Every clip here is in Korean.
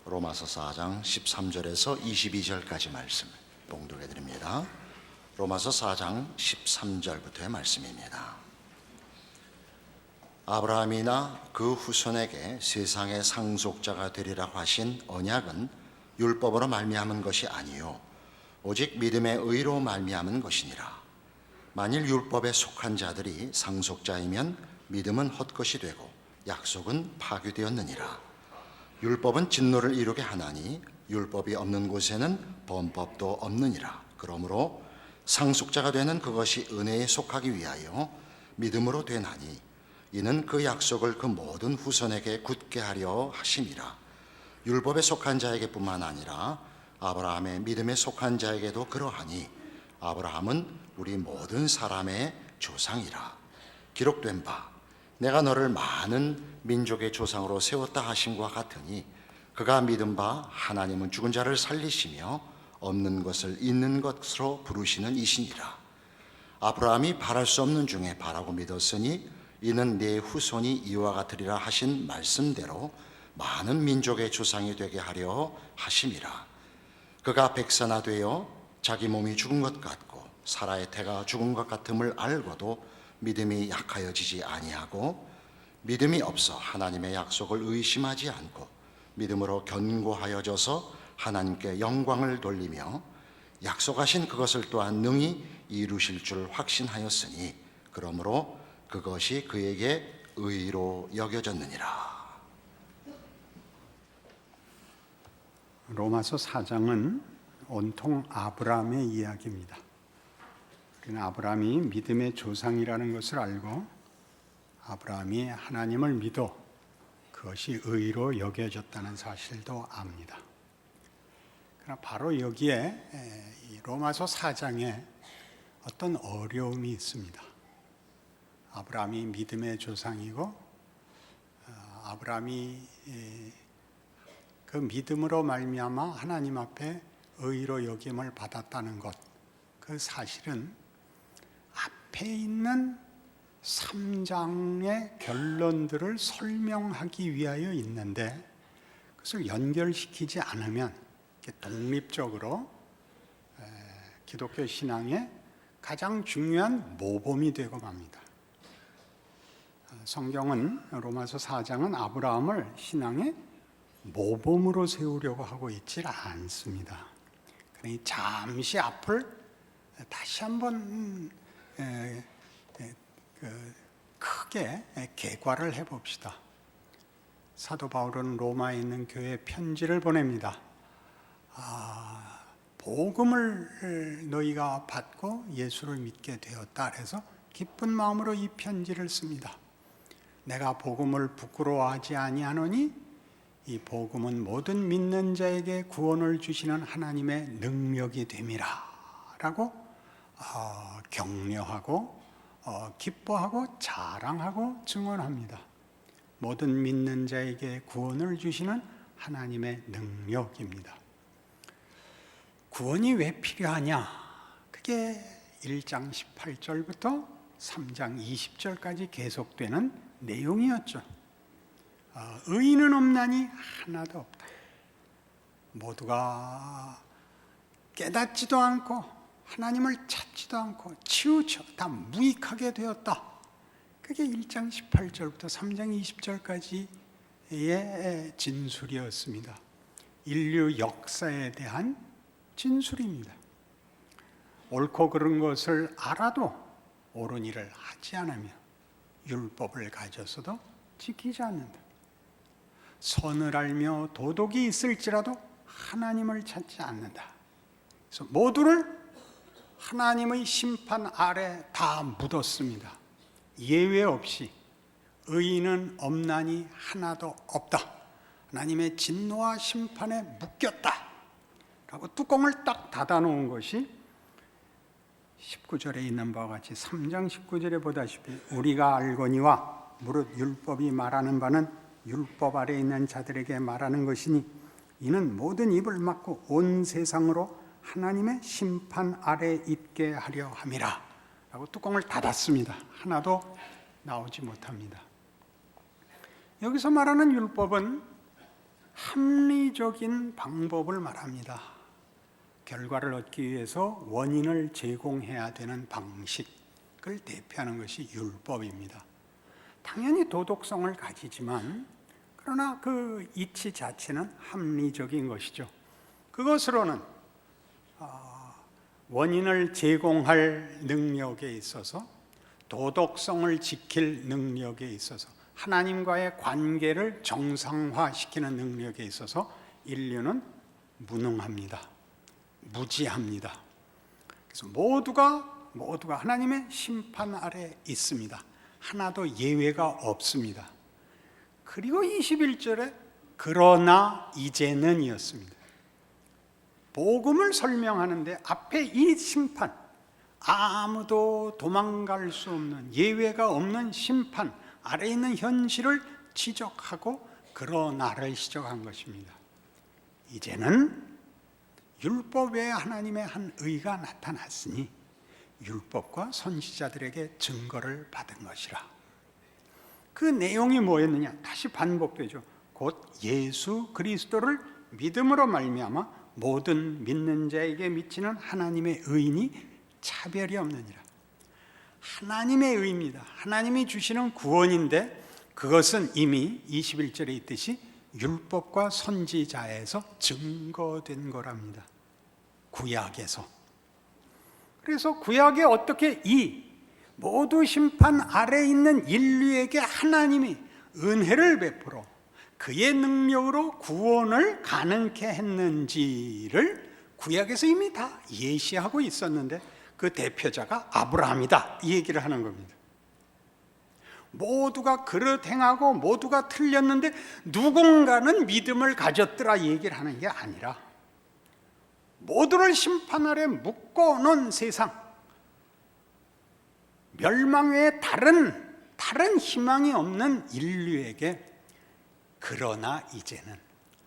로마서 4장 13절에서 22절까지 말씀을 봉독해 드립니다. 로마서 4장 13절부터의 말씀입니다. 아브라함이나 그 후손에게 세상의 상속자가 되리라고 하신 언약은 율법으로 말미암은 것이 아니요 오직 믿음의 의로 말미암은 것이니라. 만일 율법에 속한 자들이 상속자이면 믿음은 헛것이 되고 약속은 파괴되었느니라. 율법은 진노를 이루게 하나니 율법이 없는 곳에는 범법도 없느니라. 그러므로 상속자가 되는 그것이 은혜에 속하기 위하여 믿음으로 되나니 이는 그 약속을 그 모든 후손에게 굳게 하려 하심이라. 율법에 속한 자에게뿐만 아니라 아브라함의 믿음에 속한 자에게도 그러하니 아브라함은 우리 모든 사람의 조상이라. 기록된 바 내가 너를 많은 민족의 조상으로 세웠다 하심과 같으니 그가 믿은 바 하나님은 죽은 자를 살리시며 없는 것을 있는 것으로 부르시는 이시니라. 아브라함이 바랄 수 없는 중에 바라고 믿었으니 이는 네 후손이 이와 같으리라 하신 말씀대로 많은 민족의 조상이 되게 하려 하심이라. 그가 백산화되어 자기 몸이 죽은 것 같고 사라의 태가 죽은 것 같음을 알고도 믿음이 약하여지지 아니하고 믿음이 없어 하나님의 약속을 의심하지 않고 믿음으로 견고하여져서 하나님께 영광을 돌리며 약속하신 그것을 또한 능히 이루실 줄 확신하였으니 그러므로 그것이 그에게 의로 여겨졌느니라. 로마서 4장은 온통 아브라함의 이야기입니다. 우리는 아브라함이 믿음의 조상이라는 것을 알고 아브라함이 하나님을 믿어 그것이 의로 여겨졌다는 사실도 압니다. 그러나 바로 여기에 이 로마서 4장에 어떤 어려움이 있습니다. 아브라함이 믿음의 조상이고 아브라함이 그 믿음으로 말미암아 하나님 앞에 의로 여김을 받았다는 것, 그 사실은 앞에 있는 3장의 결론들을 설명하기 위하여 있는데 그것을 연결시키지 않으면 독립적으로 기독교 신앙의 가장 중요한 모범이 되고 맙니다. 성경은 로마서 4장은 아브라함을 신앙의 모범으로 세우려고 하고 있지 않습니다. 그러니 잠시 앞을 다시 한번 크게 개괄을 해봅시다. 사도 바울은 로마에 있는 교회에 편지를 보냅니다. 복음을 너희가 받고 예수를 믿게 되었다. 그래서 기쁜 마음으로 이 편지를 씁니다. 내가 복음을 부끄러워하지 아니하노니 이 복음은 모든 믿는 자에게 구원을 주시는 하나님의 능력이 됨이라 라고 격려하고 기뻐하고 자랑하고 증언합니다. 모든 믿는 자에게 구원을 주시는 하나님의 능력입니다. 구원이 왜 필요하냐? 그게 1장 18절부터 3장 20절까지 계속되는 내용이었죠. 의인은 없나니 하나도 없다. 모두가 깨닫지도 않고 하나님을 찾지도 않고 치우쳐 다 무익하게 되었다. 그게 1장 18절부터 3장 20절까지의 진술이었습니다. 인류 역사에 대한 진술입니다. 옳고 그른 것을 알아도 옳은 일을 하지 않으며 율법을 가져서도 지키지 않는다. 선을 알며 도덕이 있을지라도 하나님을 찾지 않는다. 그래서 모두를 하나님의 심판 아래 다 묻었습니다. 예외 없이 의인은 없나니 하나도 없다. 하나님의 진노와 심판에 묶였다 라고 뚜껑을 딱 닫아놓은 것이 19절에 있는 바와 같이 3장 19절에 보다시피 우리가 알거니와 무릇 율법이 말하는 바는 율법 아래 있는 자들에게 말하는 것이니 이는 모든 입을 막고 온 세상으로 하나님의 심판 아래 있게 하려 함이라 라고 뚜껑을 닫았습니다. 하나도 나오지 못합니다. 여기서 말하는 율법은 합리적인 방법을 말합니다. 결과를 얻기 위해서 원인을 제공해야 되는 방식을 대표하는 것이 율법입니다. 당연히 도덕성을 가지지만 그러나 그 이치 자체는 합리적인 것이죠. 그것으로는 원인을 제공할 능력에 있어서, 도덕성을 지킬 능력에 있어서, 하나님과의 관계를 정상화시키는 능력에 있어서 인류는 무능합니다. 무지합니다. 그래서 모두가 하나님의 심판 아래 있습니다. 하나도 예외가 없습니다. 그리고 21절에 그러나 이제는 이었습니다. 복음을 설명하는데 앞에 이 심판, 아무도 도망갈 수 없는, 예외가 없는 심판 아래 있는 현실을 지적하고 그러나를 시작한 것입니다. 이제는 율법 외에 하나님의 한 의가 나타났으니 율법과 선지자들에게 증거를 받은 것이라. 그 내용이 뭐였느냐? 다시 반복되죠. 곧 예수 그리스도를 믿음으로 말미암아 모든 믿는 자에게 미치는 하나님의 의인이 차별이 없느니라. 하나님의 의입니다. 하나님이 주시는 구원인데 그것은 이미 21절에 있듯이 율법과 선지자에서 증거된 거랍니다. 구약에서. 그래서 구약에 어떻게 이 모두 심판 아래 있는 인류에게 하나님이 은혜를 베풀어 그의 능력으로 구원을 가능케 했는지를 구약에서 이미 다 예시하고 있었는데 그 대표자가 아브라함이다, 이 얘기를 하는 겁니다. 모두가 그릇 행하고 모두가 틀렸는데 누군가는 믿음을 가졌더라, 이 얘기를 하는 게 아니라 모두를 심판 아래 묶어놓은 세상, 멸망 외에 다른 희망이 없는 인류에게 그러나 이제는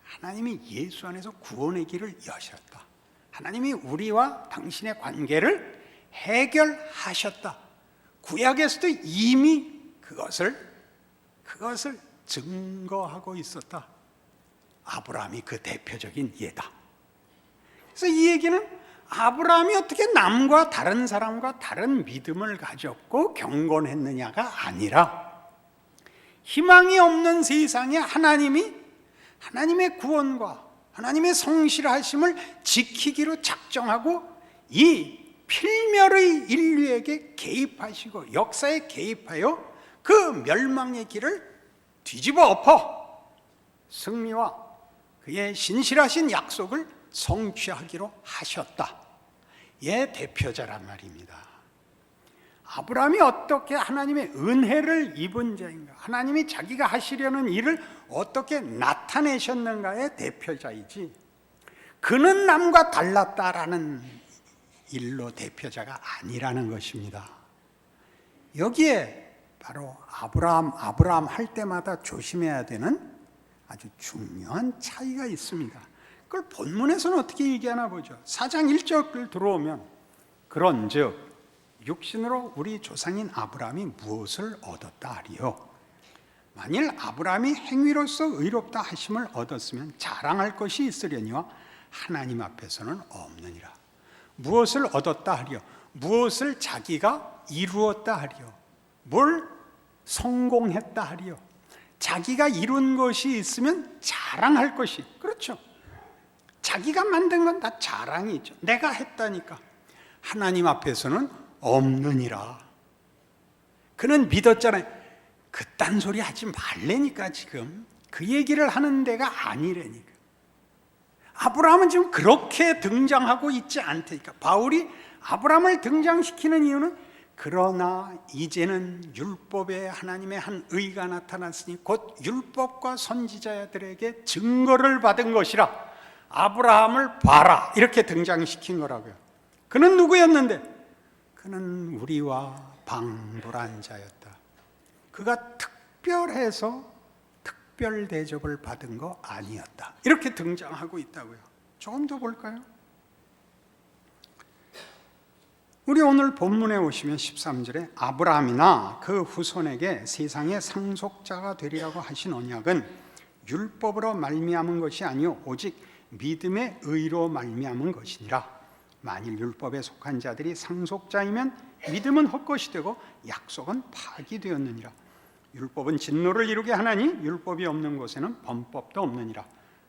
하나님이 예수 안에서 구원의 길을 여셨다. 하나님이 우리와 당신의 관계를 해결하셨다. 구약에서도 이미 그것을 증거하고 있었다. 아브라함이 그 대표적인 예다. 그래서 이 얘기는 아브라함이 어떻게 남과 다른 사람과 다른 믿음을 가졌고 경건했느냐가 아니라 희망이 없는 세상에 하나님의 구원과 하나님의 성실하심을 지키기로 작정하고 이 필멸의 인류에게 개입하시고 역사에 개입하여 그 멸망의 길을 뒤집어 엎어 승리와 그의 신실하신 약속을 성취하기로 하셨다. 의 대표자란 말입니다. 아브라함이 어떻게 하나님의 은혜를 입은 자인가, 하나님이 자기가 하시려는 일을 어떻게 나타내셨는가의 대표자이지, 그는 남과 달랐다라는 일로 대표자가 아니라는 것입니다. 여기에 바로 아브라함 할 때마다 조심해야 되는 아주 중요한 차이가 있습니다. 그걸 본문에서는 어떻게 얘기하나 보죠. 4장 1절을 들어오면 그런즉 육신으로 우리 조상인 아브라함이 무엇을 얻었다 하리요? 만일 아브라함이 행위로서 의롭다 하심을 얻었으면 자랑할 것이 있으려니와 하나님 앞에서는 없느니라. 무엇을 얻었다 하리요? 무엇을 자기가 이루었다 하리요? 뭘 성공했다 하리요? 자기가 이룬 것이 있으면 자랑할 것이, 그렇죠? 자기가 만든 건 다 자랑이 있죠. 내가 했다니까. 하나님 앞에서는 없느니라. 그는 믿었잖아요. 그딴 소리 하지 말래니까. 지금 그 얘기를 하는 데가 아니라니까. 아브라함은 지금 그렇게 등장하고 있지 않다니까. 바울이 아브라함을 등장시키는 이유는 그러나 이제는 율법에 하나님의 한 의가 나타났으니 곧 율법과 선지자들에게 증거를 받은 것이라. 아브라함을 봐라, 이렇게 등장시킨 거라고요. 그는 누구였는데? 그는 우리와 방불한 자였다. 그가 특별해서 특별 대접을 받은 거 아니었다. 이렇게 등장하고 있다고요. 조금 더 볼까요? 우리 오늘 본문에 오시면 13절에 아브라함이나 그 후손에게 세상의 상속자가 되리라고 하신 언약은 율법으로 말미암은 것이 아니요 오직 믿음의 의로 말미암은 것이니라. 만일 율법에 속한 자들이 상속자이면 믿음은 헛것이 되고 약속은 파기되었느니라. 율법은 진노를 이루게 하나니 율법이 없는 곳에는 범법도 없느니라.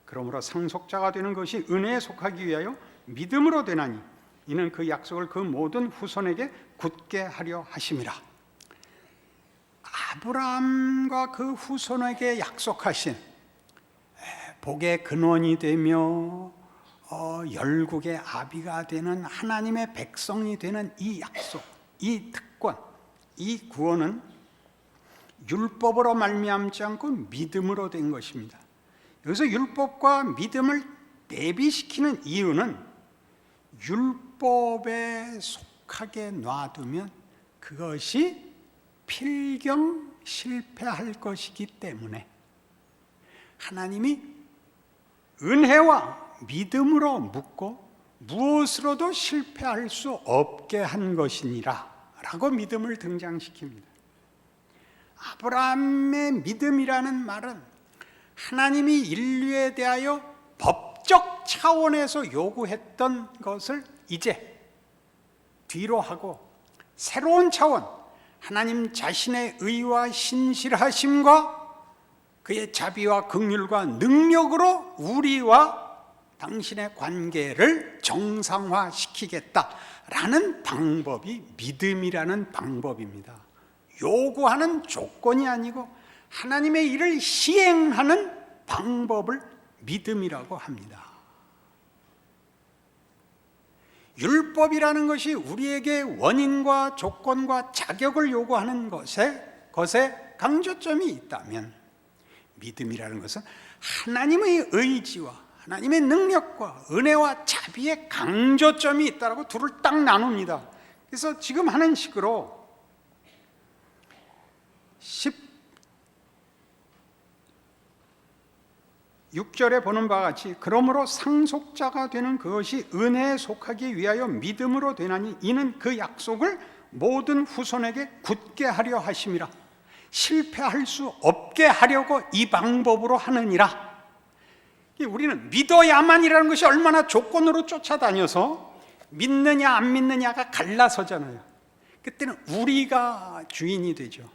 그러므로 상속자가 되는 것이 은혜에 속하기 위하여 믿음으로 되나니 이는 그 약속을 그 모든 후손에게 굳게 하려 하심이라. 아브라함과 그 후손에게 약속하신 복의 근원이 되며 열국의 아비가 되는 하나님의 백성이 되는 이 약속, 이 특권, 이 구원은 율법으로 말미암지 않고 믿음으로 된 것입니다. 여기서 율법과 믿음을 대비시키는 이유는 율법에 속하게 놔두면 그것이 필경 실패할 것이기 때문에 하나님이 은혜와 믿음으로 묶고 무엇으로도 실패할 수 없게 한 것이니라 라고 믿음을 등장시킵니다. 아브라함의 믿음이라는 말은 하나님이 인류에 대하여 법적 차원에서 요구했던 것을 이제 뒤로 하고 새로운 차원, 하나님 자신의 의와 신실하심과 그의 자비와 긍휼과 능력으로 우리와 당신의 관계를 정상화시키겠다라는 방법이 믿음이라는 방법입니다. 요구하는 조건이 아니고 하나님의 일을 시행하는 방법을 믿음이라고 합니다. 율법이라는 것이 우리에게 원인과 조건과 자격을 요구하는 것에 강조점이 있다면 믿음이라는 것은 하나님의 의지와 하나님의 능력과 은혜와 자비의 강조점이 있다고 둘을 딱 나눕니다. 그래서 지금 하는 식으로 16절에 보는 바와 같이 그러므로 상속자가 되는 그것이 은혜에 속하기 위하여 믿음으로 되나니 이는 그 약속을 모든 후손에게 굳게 하려 하심이라. 실패할 수 없게 하려고 이 방법으로 하느니라. 우리는 믿어야만이라는 것이 얼마나 조건으로 쫓아다녀서 믿느냐 안 믿느냐가 갈라서잖아요. 그때는 우리가 주인이 되죠.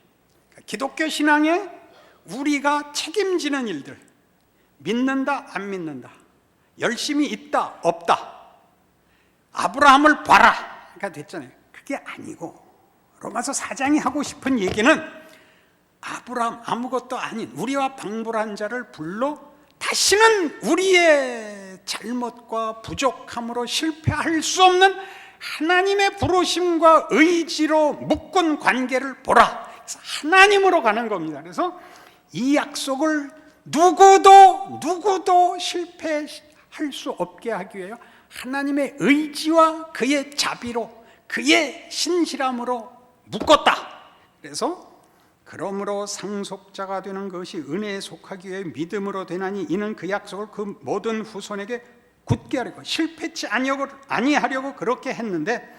기독교 신앙에 우리가 책임지는 일들, 믿는다 안 믿는다, 열심히 있다 없다, 아브라함을 봐라가 됐잖아요. 그게 아니고 로마서 4장이 하고 싶은 얘기는 아브라함 아무것도 아닌 우리와 방불한 자를 불러 다시는 우리의 잘못과 부족함으로 실패할 수 없는 하나님의 부르심과 의지로 묶은 관계를 보라. 그래서 하나님으로 가는 겁니다. 그래서 이 약속을 누구도 실패할 수 없게 하기 위하여 하나님의 의지와 그의 자비로 그의 신실함으로 묶었다. 그래서 그러므로 상속자가 되는 것이 은혜에 속하기 위해 믿음으로 되나니 이는 그 약속을 그 모든 후손에게 굳게 하려고 실패치 아니하려고 그렇게 했는데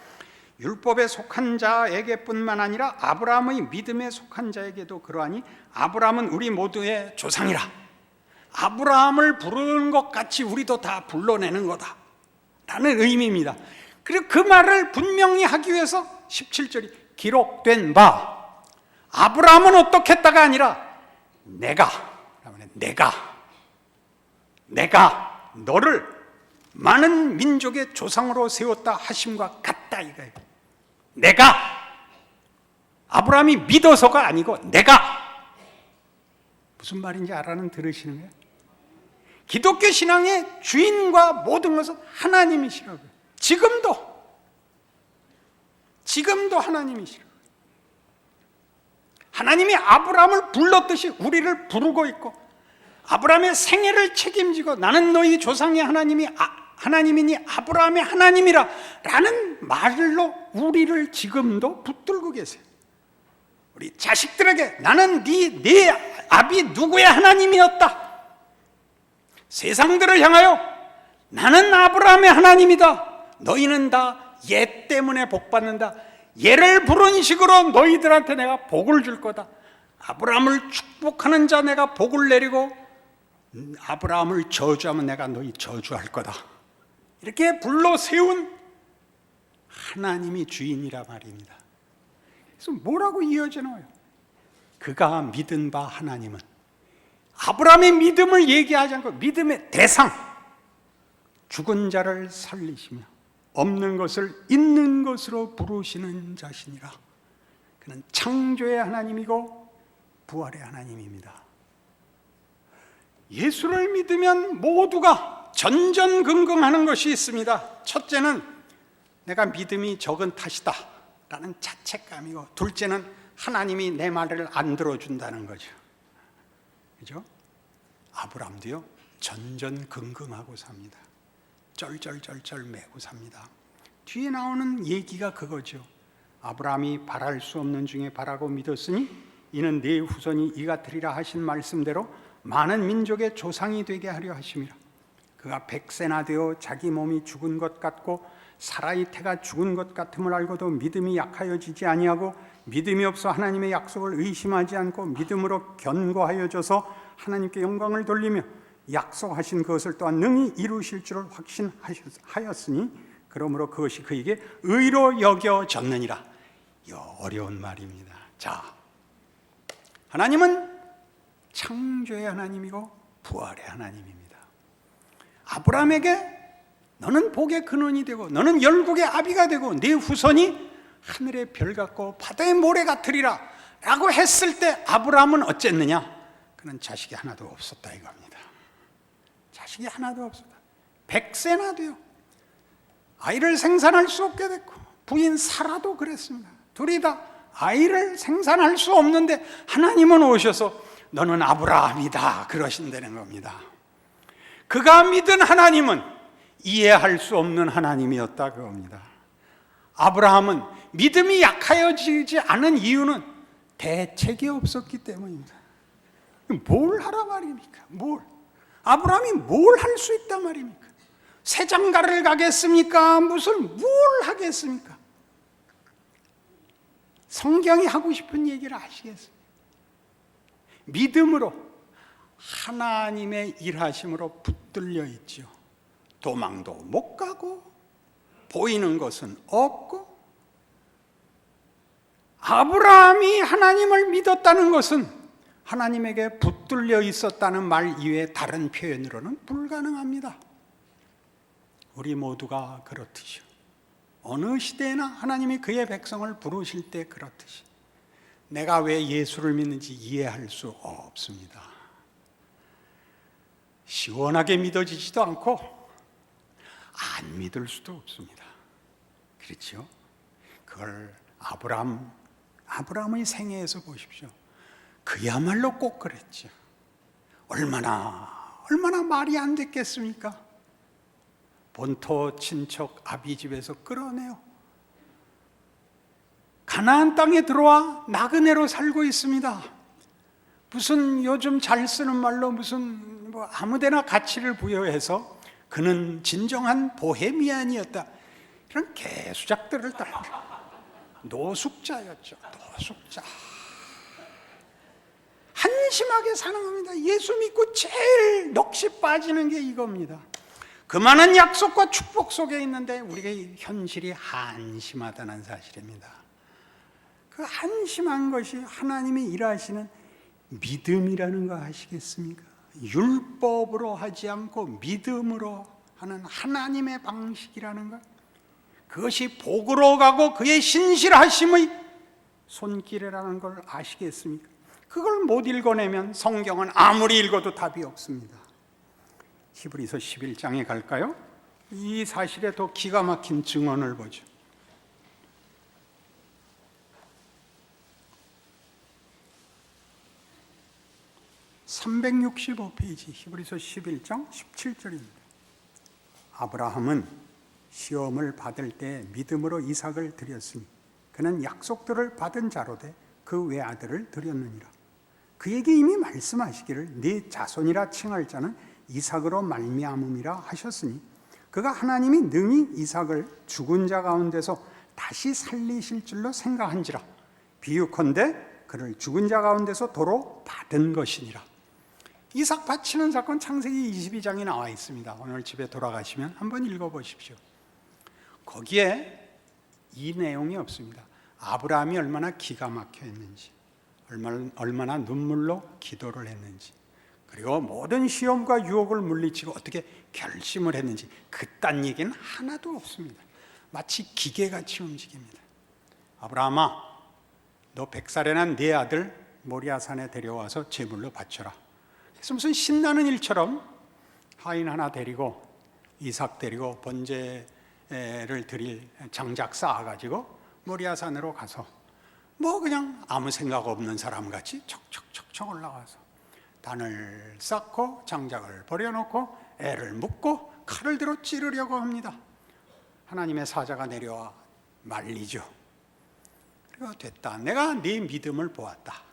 율법에 속한 자에게뿐만 아니라 아브라함의 믿음에 속한 자에게도 그러하니 아브라함은 우리 모두의 조상이라. 아브라함을 부르는 것 같이 우리도 다 불러내는 거다 라는 의미입니다. 그리고 그 말을 분명히 하기 위해서 17절이 기록된 바 아브라함은 어떻게 했다가 아니라 내가 너를 많은 민족의 조상으로 세웠다 하심과 같다 이거예요. 내가 아브라함이 믿어서가 아니고 내가 무슨 말인지 들으시는 거예요? 기독교 신앙의 주인과 모든 것은 하나님이시라고요. 지금도 하나님이시라고요. 하나님이 아브라함을 불렀듯이 우리를 부르고 있고 아브라함의 생애를 책임지고 나는 너희 조상의 하나님이니 아브라함의 하나님이라 라는 말로 우리를 지금도 붙들고 계세요. 우리 자식들에게 나는 네 아비 누구의 하나님이었다. 세상들을 향하여 나는 아브라함의 하나님이다. 너희는 다 얘 때문에 복받는다. 얘를 부른 식으로 너희들한테 내가 복을 줄 거다. 아브라함을 축복하는 자 내가 복을 내리고 아브라함을 저주하면 내가 너희 저주할 거다. 이렇게 불러 세운 하나님이 주인이라 말입니다. 그래서 뭐라고 이어지나요? 그가 믿은 바 하나님은, 아브라함의 믿음을 얘기하지 않고 믿음의 대상, 죽은 자를 살리시며 없는 것을 있는 것으로 부르시는 자시니라. 그는 창조의 하나님이고 부활의 하나님입니다. 예수를 믿으면 모두가 전전긍긍하는 것이 있습니다. 첫째는 내가 믿음이 적은 탓이다 라는 자책감이고, 둘째는 하나님이 내 말을 안 들어준다는 거죠. 그죠? 아브람도요, 전전긍긍하고 삽니다. 쩔쩔쩔쩔 매고 삽니다. 뒤에 나오는 얘기가 그거죠. 아브라함이 바랄 수 없는 중에 바라고 믿었으니 이는 네 후손이 이가 되리라 하신 말씀대로 많은 민족의 조상이 되게 하려 하심이라. 그가 100세나 되어 자기 몸이 죽은 것 같고 사라의 태가 죽은 것 같음을 알고도 믿음이 약하여지지 아니하고 믿음이 없어 하나님의 약속을 의심하지 않고 믿음으로 견고하여져서 하나님께 영광을 돌리며 약속하신 그것을 또한 능히 이루실 줄을 확신하였으니 그러므로 그것이 그에게 의로 여겨졌느니라. 이 어려운 말입니다. 자, 하나님은 창조의 하나님이고 부활의 하나님입니다. 아브라함에게 너는 복의 근원이 되고 너는 열국의 아비가 되고 네 후손이 하늘의 별 같고 바다의 모래 같으리라 라고 했을 때 아브라함은 어쨌느냐? 그는 자식이 하나도 없었다 이겁니다. 자식이 하나도 없었다. 100세나 돼요. 아이를 생산할 수 없게 됐고 부인 사라도 그랬습니다. 둘이 다 아이를 생산할 수 없는데 하나님은 오셔서 너는 아브라함이다 그러신다는 겁니다. 그가 믿은 하나님은 이해할 수 없는 하나님이었다 그겁니다. 아브라함은 믿음이 약하여지지 않은 이유는 대책이 없었기 때문입니다. 뭘 하라 말입니까? 뭘? 아브라함이 뭘 할 수 있단 말입니까? 새 장가를 가겠습니까? 무슨 뭘 하겠습니까? 성경이 하고 싶은 얘기를 아시겠습니까? 믿음으로 하나님의 일하심으로 붙들려 있죠. 도망도 못 가고 보이는 것은 없고, 아브라함이 하나님을 믿었다는 것은 하나님에게 붙들려 있었다는 말 이외에 다른 표현으로는 불가능합니다. 우리 모두가 그렇듯이요, 어느 시대에나 하나님이 그의 백성을 부르실 때 그렇듯이 내가 왜 예수를 믿는지 이해할 수 없습니다. 시원하게 믿어지지도 않고 안 믿을 수도 없습니다. 그렇죠? 그걸 아브라함의 생애에서 보십시오. 그야말로 꼭 그랬죠. 얼마나 말이 안 됐겠습니까? 본토 친척 아비 집에서 끌어내요. 가나안 땅에 들어와 나그네로 살고 있습니다. 무슨 요즘 잘 쓰는 말로 무슨 뭐 아무데나 가치를 부여해서 그는 진정한 보헤미안이었다, 이런 개수작들을 따라 노숙자였죠. 노숙자. 한심하게 사는 겁니다. 예수 믿고 제일 넋이 빠지는 게 이겁니다. 그 많은 약속과 축복 속에 있는데 우리가 현실이 한심하다는 사실입니다. 그 한심한 것이 하나님이 일하시는 믿음이라는 거 아시겠습니까? 율법으로 하지 않고 믿음으로 하는 하나님의 방식이라는 것, 그것이 복으로 가고 그의 신실하심의 손길이라는 걸 아시겠습니까? 그걸 못 읽어내면 성경은 아무리 읽어도 답이 없습니다. 히브리서 11장에 갈까요? 이 사실에 더 기가 막힌 증언을 보죠. 365페이지 히브리서 11장 17절입니다. 아브라함은 시험을 받을 때 믿음으로 이삭을 드렸으니 그는 약속들을 받은 자로되 그 외아들을 드렸느니라. 그에게 이미 말씀하시기를 네 자손이라 칭할 자는 이삭으로 말미암음이라 하셨으니 그가 하나님이 능히 이삭을 죽은 자 가운데서 다시 살리실 줄로 생각한지라. 비유컨대 그를 죽은 자 가운데서 도로 받은 것이니라. 이삭 바치는 사건 창세기 22장에 나와 있습니다. 오늘 집에 돌아가시면 한번 읽어보십시오. 거기에 이 내용이 없습니다. 아브라함이 얼마나 기가 막혀 했는지, 얼마나 눈물로 기도를 했는지, 그리고 모든 시험과 유혹을 물리치고 어떻게 결심을 했는지 그딴 얘기는 하나도 없습니다. 마치 기계같이 움직입니다. 아브라함아, 너 100살에 난 네 아들 모리아산에 데려와서 제물로 바쳐라. 그래서 무슨 신나는 일처럼 하인 하나 데리고 이삭 데리고 번제를 드릴 장작 쌓아가지고 모리아산으로 가서 뭐 그냥 아무 생각 없는 사람같이 척척척척 올라가서 단을 쌓고 장작을 버려놓고 애를 묶고 칼을 들어 찌르려고 합니다. 하나님의 사자가 내려와 말리죠. 그리고 됐다, 내가 네 믿음을 보았다.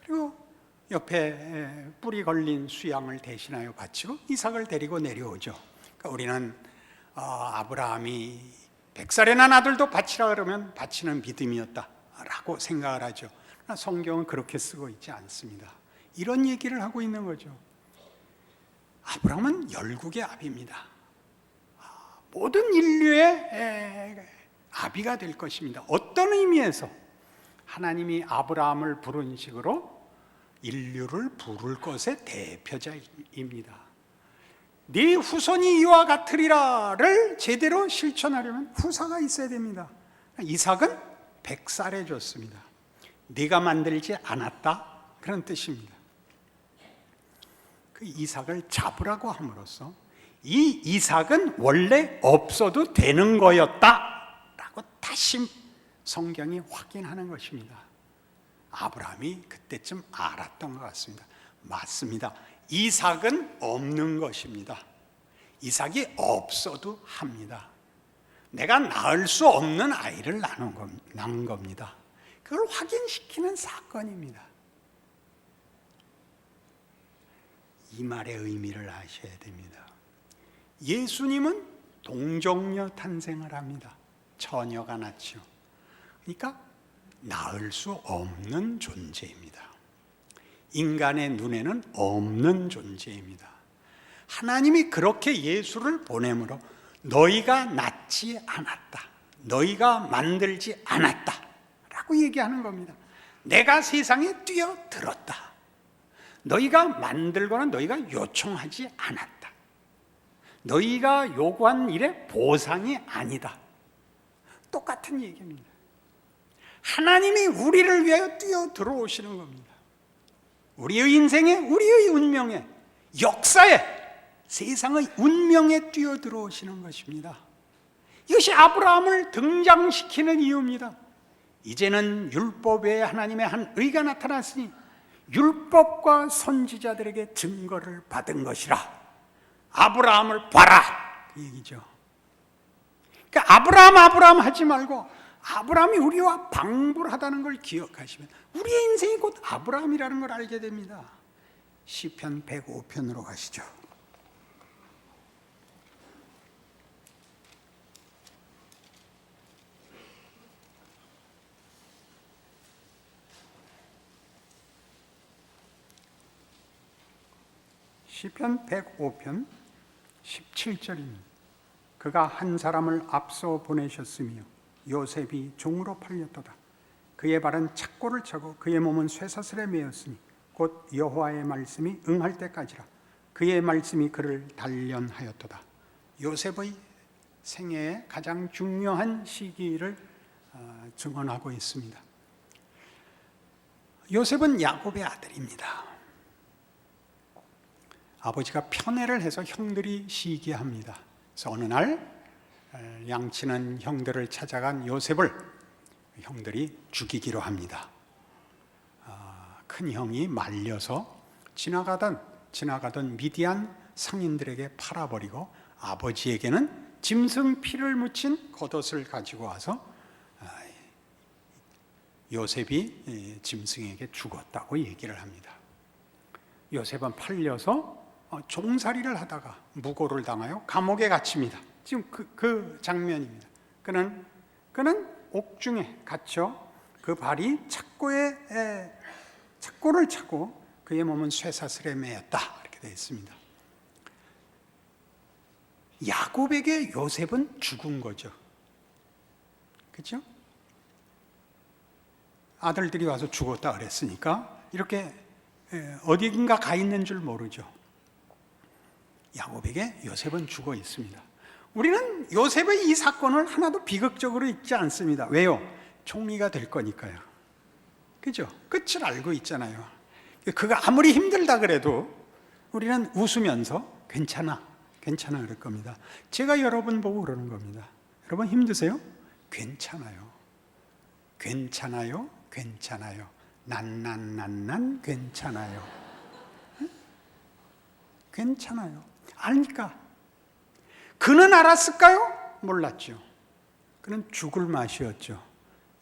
그리고 옆에 뿔이 걸린 수양을 대신하여 바치고 이삭을 데리고 내려오죠. 그러니까 우리는 아브라함이 100살에 난 아들도 바치라 그러면 바치는 믿음이었다라고 생각을 하죠. 그러나 성경은 그렇게 쓰고 있지 않습니다. 이런 얘기를 하고 있는 거죠. 아브라함은 열국의 아비입니다. 모든 인류의 아비가 될 것입니다. 어떤 의미에서 하나님이 아브라함을 부른 식으로 인류를 부를 것의 대표자입니다. 네 후손이 이와 같으리라를 제대로 실천하려면 후사가 있어야 됩니다. 이삭은 100살에 줬습니다. 네가 만들지 않았다, 그런 뜻입니다. 그 이삭을 잡으라고 함으로써 이 이삭은 원래 없어도 되는 거였다라고 다시 성경이 확인하는 것입니다. 아브라함이 그때쯤 알았던 것 같습니다. 맞습니다. 이삭은 없는 것입니다. 이삭이 없어도 합니다. 내가 낳을 수 없는 아이를 낳은 겁니다. 그걸 확인시키는 사건입니다. 이 말의 의미를 아셔야 됩니다. 예수님은 동정녀 탄생을 합니다. 처녀가 낳죠. 그러니까 낳을 수 없는 존재입니다. 인간의 눈에는 없는 존재입니다. 하나님이 그렇게 예수를 보내므로 너희가 낳지 않았다, 너희가 만들지 않았다 라고 얘기하는 겁니다. 내가 세상에 뛰어들었다. 너희가 만들거나 너희가 요청하지 않았다. 너희가 요구한 일의 보상이 아니다. 똑같은 얘기입니다. 하나님이 우리를 위하여 뛰어들어오시는 겁니다. 우리의 인생에, 우리의 운명에, 역사에, 세상의 운명에 뛰어들어오시는 것입니다. 이것이 아브라함을 등장시키는 이유입니다. 이제는 율법 외에 하나님의 한 의가 나타났으니 율법과 선지자들에게 증거를 받은 것이라. 아브라함을 봐라, 그 얘기죠. 그러니까 아브라함 하지 말고 아브라함이 우리와 방불하다는 걸 기억하시면 우리의 인생이 곧 아브라함이라는 걸 알게 됩니다. 시편 105편으로 가시죠. 시편 105편 17절입니다. 그가 한 사람을 앞서 보내셨으며 요셉이 종으로 팔렸도다. 그의 발은 착고를 차고 그의 몸은 쇠사슬에 매였으니 곧 여호와의 말씀이 응할 때까지라. 그의 말씀이 그를 단련하였도다. 요셉의 생애의 가장 중요한 시기를 증언하고 있습니다. 요셉은 야곱의 아들입니다. 아버지가 편애를 해서 형들이 시기합니다. 그래서 어느 날 양치는 형들을 찾아간 요셉을 형들이 죽이기로 합니다. 큰 형이 말려서 지나가던 미디안 상인들에게 팔아버리고 아버지에게는 짐승 피를 묻힌 겉옷을 가지고 와서 요셉이 짐승에게 죽었다고 얘기를 합니다. 요셉은 팔려서 종살이를 하다가 무고를 당하여 감옥에 갇힙니다. 지금 그 장면입니다. 그는 옥중에 갇혀 그 발이 착고를 차고 그의 몸은 쇠사슬에 매였다 이렇게 되어 있습니다. 야곱에게 요셉은 죽은 거죠. 그렇죠? 아들들이 와서 죽었다 그랬으니까 이렇게 어딘가 가 있는 줄 모르죠. 야곱에게 요셉은 죽어 있습니다. 우리는 요셉의 이 사건을 하나도 비극적으로 읽지 않습니다. 왜요? 총리가 될 거니까요. 그죠? 끝을 알고 있잖아요. 그가 아무리 힘들다 그래도 우리는 웃으면서 괜찮아 그럴 겁니다. 제가 여러분 보고 그러는 겁니다. 여러분 힘드세요? 괜찮아요. 난 괜찮아요. 응? 괜찮아요. 아니까. 그는 알았을까요? 몰랐죠. 그는 죽을 맛이었죠.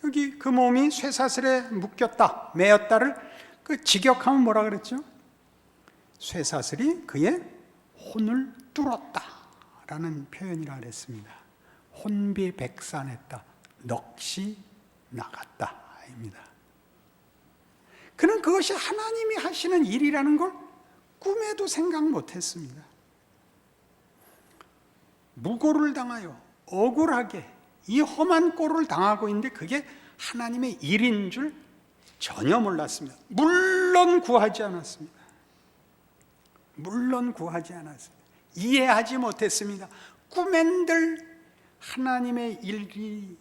여기 그 몸이 쇠사슬에 묶였다, 매였다를 그 직역하면 뭐라 그랬죠? 쇠사슬이 그의 혼을 뚫었다 라는 표현이라 그랬습니다. 혼비백산했다, 넋이 나갔다 입니다. 그는 그것이 하나님이 하시는 일이라는 걸 꿈에도 생각 못했습니다. 무고를 당하여 억울하게 이 험한 꼴을 당하고 있는데 그게 하나님의 일인 줄 전혀 몰랐습니다. 물론 구하지 않았습니다. 이해하지 못했습니다. 꿈엔들 하나님의 일이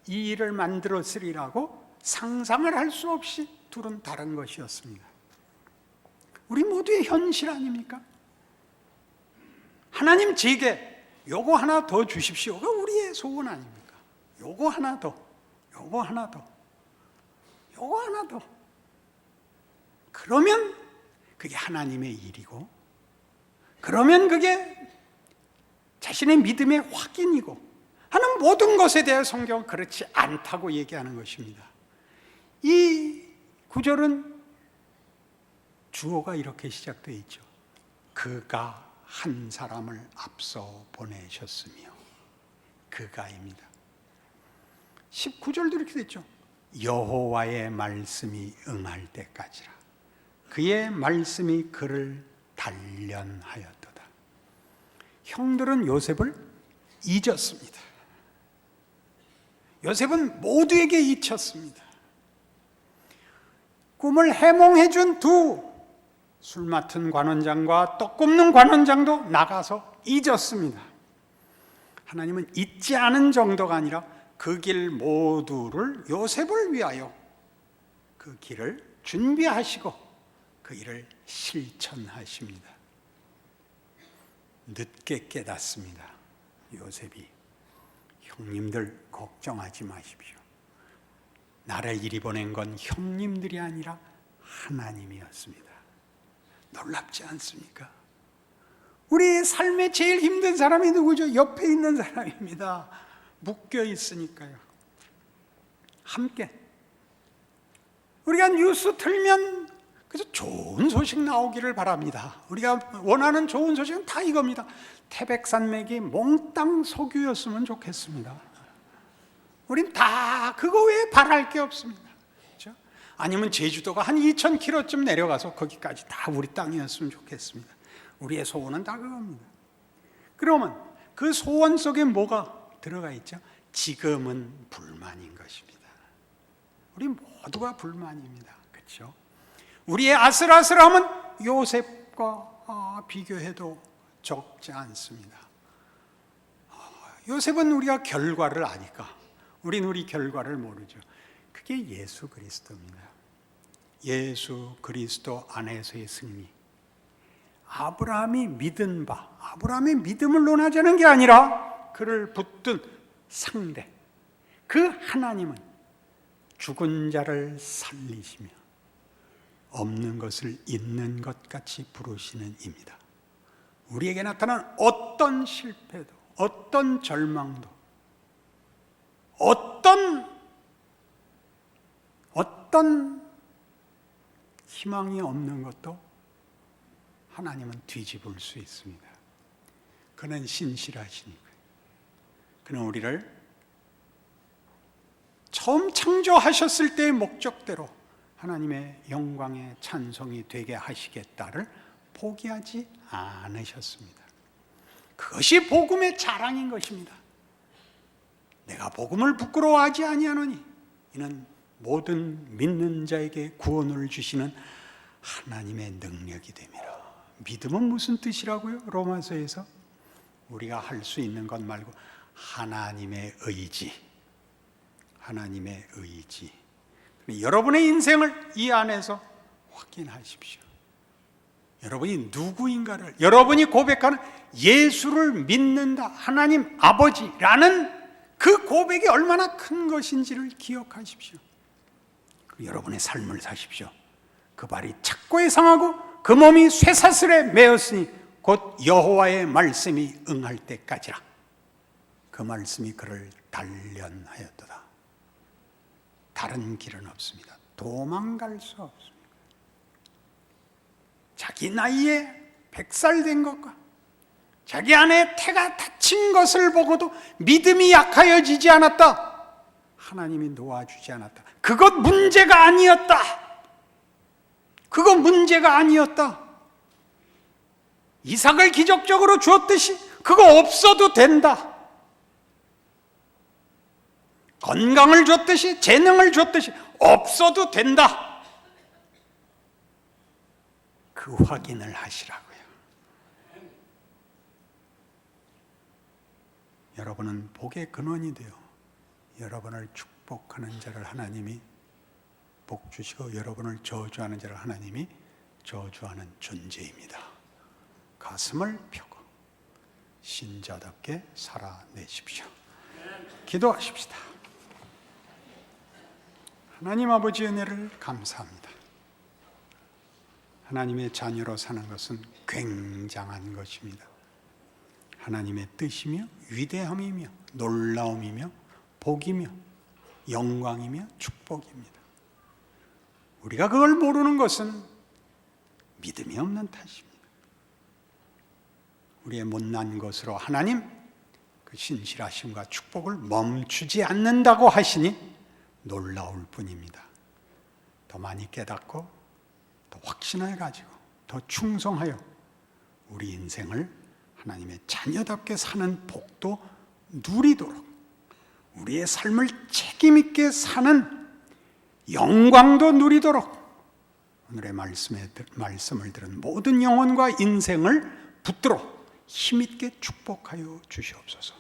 이 일을 만들었으리라고 상상을 할 수 없이 둘은 다른 것이었습니다. 우리 모두의 현실 아닙니까? 하나님 제게 요거 하나 더 주십시오가 우리의 소원 아닙니까? 요거 하나 더. 그러면 그게 하나님의 일이고, 그러면 그게 자신의 믿음의 확인이고 하는 모든 것에 대해 성경은 그렇지 않다고 얘기하는 것입니다. 이 구절은 주어가 이렇게 시작되어 있죠. 그가 한 사람을 앞서 보내셨으며, 그가입니다. 19절도 이렇게 됐죠. 여호와의 말씀이 응할 때까지라. 그의 말씀이 그를 단련하였도다. 형들은 요셉을 잊었습니다. 요셉은 모두에게 잊혔습니다. 꿈을 해몽해준 두 술 맡은 관원장과 떡 굽는 관원장도 나가서 잊었습니다. 하나님은 잊지 않은 정도가 아니라 그 길 모두를 요셉을 위하여 그 길을 준비하시고 그 일을 실천하십니다. 늦게 깨닫습니다. 요셉이 형님들 걱정하지 마십시오. 나를 이리 보낸 건 형님들이 아니라 하나님이었습니다. 놀랍지 않습니까? 우리 삶에 제일 힘든 사람이 누구죠? 옆에 있는 사람입니다. 묶여 있으니까요. 함께 우리가 뉴스 틀면 그래서 좋은 소식 나오기를 바랍니다. 우리가 원하는 좋은 소식은 다 이겁니다. 태백산맥이 몽땅 석유였으면 좋겠습니다. 우린 다 그거 외에 바랄 게 없습니다. 그렇죠? 아니면 제주도가 한 2,000km쯤 내려가서 거기까지 다 우리 땅이었으면 좋겠습니다. 우리의 소원은 다 그겁니다. 그러면 그 소원 속에 뭐가 들어가 있죠? 지금은 불만인 것입니다. 우리 모두가 불만입니다. 그렇죠? 우리의 아슬아슬함은 요셉과 비교해도 적지 않습니다. 요셉은 우리가 결과를 아니까 우린 우리 결과를 모르죠. 그게 예수 그리스도입니다. 예수 그리스도 안에서의 승리. 아브라함이 믿은 바, 아브라함의 믿음을 논하자는 게 아니라 그를 붙든 상대, 그 하나님은 죽은 자를 살리시며 없는 것을 있는 것 같이 부르시는 입니다. 우리에게 나타난 어떤 실패도, 어떤 절망도, 어떤 희망이 없는 것도 하나님은 뒤집을 수 있습니다. 그는 신실하시니까요. 그는 우리를 처음 창조하셨을 때의 목적대로 하나님의 영광의 찬송이 되게 하시겠다를 포기하지 않으셨습니다. 그것이 복음의 자랑인 것입니다. 내가 복음을 부끄러워하지 아니하노니 이는 모든 믿는 자에게 구원을 주시는 하나님의 능력이 됨이라. 믿음은 무슨 뜻이라고요? 로마서에서 우리가 할 수 있는 것 말고 하나님의 의지, 하나님의 의지. 여러분의 인생을 이 안에서 확인하십시오. 여러분이 누구인가를, 여러분이 고백하는 예수를 믿는다, 하나님 아버지라는 그 고백이 얼마나 큰 것인지를 기억하십시오. 여러분의 삶을 사십시오. 그 발이 착고에 상하고 그 몸이 쇠사슬에 매었으니 곧 여호와의 말씀이 응할 때까지라. 그 말씀이 그를 단련하였도다. 다른 길은 없습니다. 도망갈 수 없습니다. 자기 나이에 100살 된 것과 자기 안에 태가 닫힌 것을 보고도 믿음이 약하여지지 않았다. 하나님이 놓아주지 않았다. 그것 문제가 아니었다. 그것 문제가 아니었다. 이삭을 기적적으로 주었듯이 그거 없어도 된다. 건강을 줬듯이, 재능을 줬듯이 없어도 된다. 그 확인을 하시라고요. 여러분은 복의 근원이 되어 여러분을 축복하는 자를 하나님이 복 주시고 여러분을 저주하는 자를 하나님이 저주하는 존재입니다. 가슴을 펴고 신자답게 살아내십시오. 기도하십시다. 하나님 아버지의 은혜를 감사합니다. 하나님의 자녀로 사는 것은 굉장한 것입니다. 하나님의 뜻이며 위대함이며 놀라움이며 복이며 영광이며 축복입니다. 우리가 그걸 모르는 것은 믿음이 없는 탓입니다. 우리의 못난 것으로 하나님 그 신실하심과 축복을 멈추지 않는다고 하시니 놀라울 뿐입니다. 더 많이 깨닫고 더 확신을 가지고 더 충성하여 우리 인생을 하나님의 자녀답게 사는 복도 누리도록, 우리의 삶을 책임 있게 사는 영광도 누리도록 오늘의 말씀을 들은 모든 영혼과 인생을 붙들어 힘있게 축복하여 주시옵소서.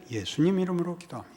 예수님 이름으로 기도합니다.